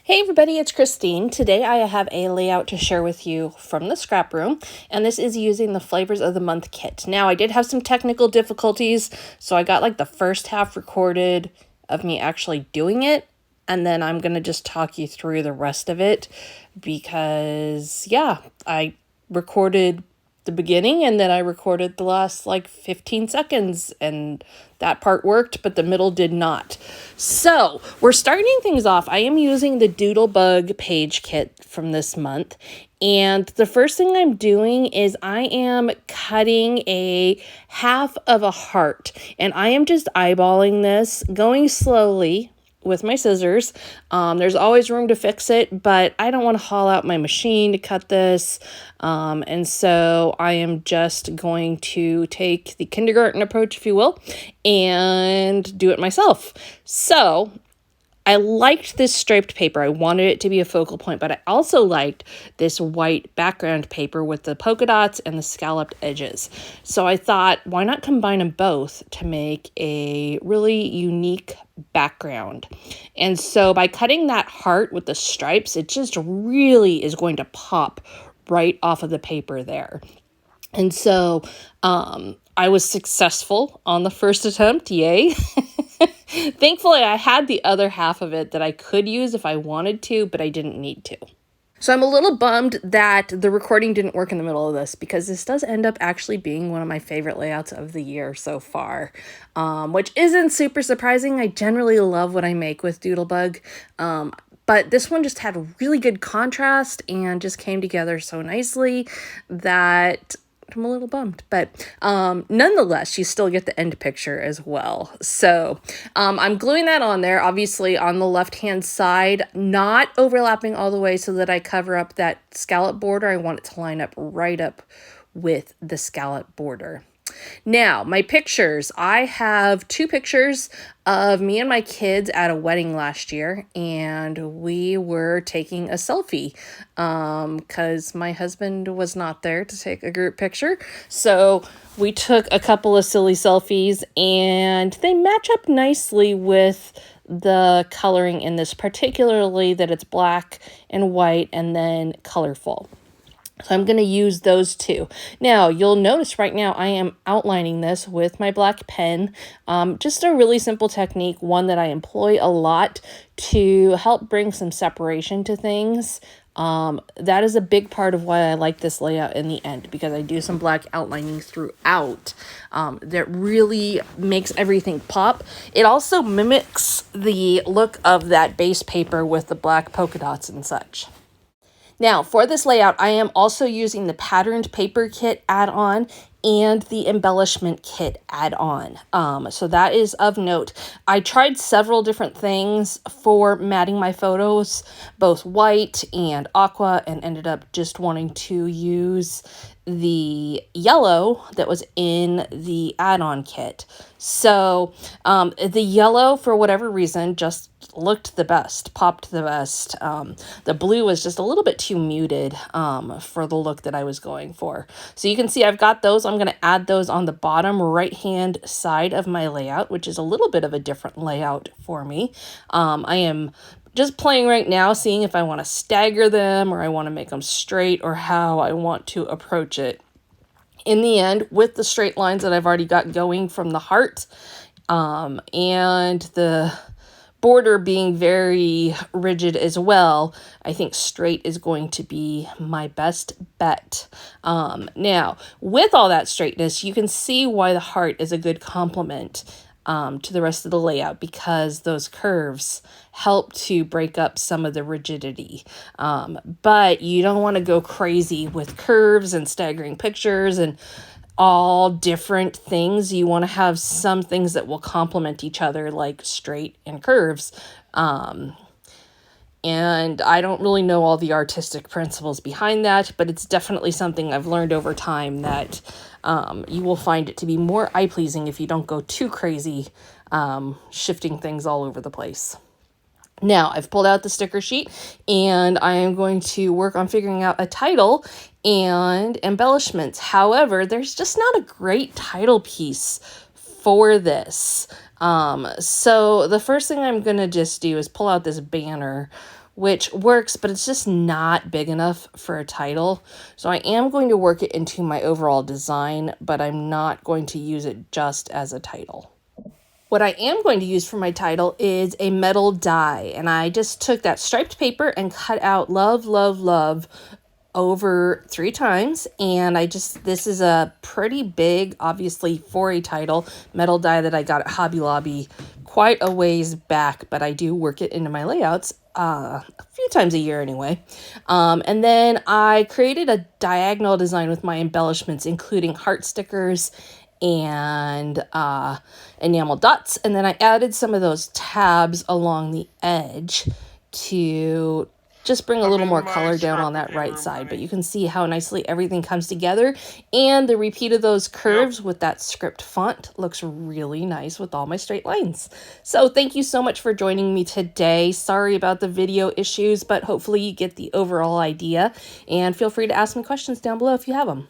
Hey everybody, it's Christine. Today I have a layout to share with you from the scrap room, and this is using the Flavors of the Month kit. Now, I did have some technical difficulties, so I got like the first half recorded of me actually doing it, and then I'm going to just talk you through the rest of it because, yeah, I recorded the beginning and then I recorded the last like 15 seconds and that part worked, but the middle did not. So we're starting things off. I am using the Doodlebug page kit from this month. And the first thing I'm doing is I am cutting a half of a heart, and I am just eyeballing this, going slowly with my scissors. There's always room to fix it, but I don't want to haul out my machine to cut this. And so I am just going to take the kindergarten approach, if you will, and do it myself. So I liked this striped paper. I wanted it to be a focal point, but I also liked this white background paper with the polka dots and the scalloped edges. So I thought, why not combine them both to make a really unique background? And so by cutting that heart with the stripes, it just really is going to pop right off of the paper there. And so I was successful on the first attempt. Yay. Thankfully, I had the other half of it that I could use if I wanted to, but I didn't need to. So I'm a little bummed that the recording didn't work in the middle of this because this does end up actually being one of my favorite layouts of the year so far, which isn't super surprising. I generally love what I make with Doodlebug, but this one just had really good contrast and just came together so nicely that I'm a little bummed, but nonetheless, you still get the end picture as well. So I'm gluing that on there, obviously on the left-hand side, not overlapping all the way so that I cover up that scallop border. I want it to line up right up with the scallop border. Now, my pictures. I have two pictures of me and my kids at a wedding last year, and we were taking a selfie because my husband was not there to take a group picture. So we took a couple of silly selfies, and they match up nicely with the coloring in this, particularly that it's black and white and then colorful. So I'm going to use those two. Now, you'll notice right now I am outlining this with my black pen. Just a really simple technique, one that I employ a lot to help bring some separation to things. That is a big part of why I like this layout in the end, because I do some black outlining throughout that really makes everything pop. It also mimics the look of that base paper with the black polka dots and such. Now, for this layout, I am also using the patterned paper kit add-on and the embellishment kit add-on. So that is of note. I tried several different things for matting my photos, both white and aqua, and ended up just wanting to use the yellow that was in the add-on kit. So the yellow, for whatever reason, just looked the best, popped the best. The blue was just a little bit too muted for the look that I was going for. So you can see I've got those. I'm going to add those on the bottom right-hand side of my layout, which is a little bit of a different layout for me. I am just playing right now, seeing if I want to stagger them or I want to make them straight or how I want to approach it. In the end, with the straight lines that I've already got going from the heart and the border being very rigid as well, I think straight is going to be my best bet. Now, with all that straightness, you can see why the heart is a good complement to the rest of the layout, because those curves help to break up some of the rigidity. But you don't want to go crazy with curves and staggering pictures and all different things. You want to have some things that will complement each other, like straight and curves. And I don't really know all the artistic principles behind that, but it's definitely something I've learned over time that you will find it to be more eye-pleasing if you don't go too crazy shifting things all over the place. Now, I've pulled out the sticker sheet, and I am going to work on figuring out a title and embellishments. However, there's just not a great title piece for this. So the first thing I'm going to just do is pull out this banner which works, but it's just not big enough for a title. So I am going to work it into my overall design, but I'm not going to use it just as a title. What I am going to use for my title is a metal die, and I just took that striped paper and cut out love, love, love over 3 times, and this is a pretty big, obviously for a title, metal die that I got at Hobby Lobby quite a ways back, but I do work it into my layouts a few times a year anyway. And then I created a diagonal design with my embellishments, including heart stickers and enamel dots, and then I added some of those tabs along the edge to just bring a little more color down on that right side. But you can see how nicely everything comes together, and the repeat of those curves with that script font looks really nice with all my straight lines. So thank you so much for joining me today. Sorry about the video issues, but hopefully you get the overall idea, and feel free to ask me questions down below if you have them.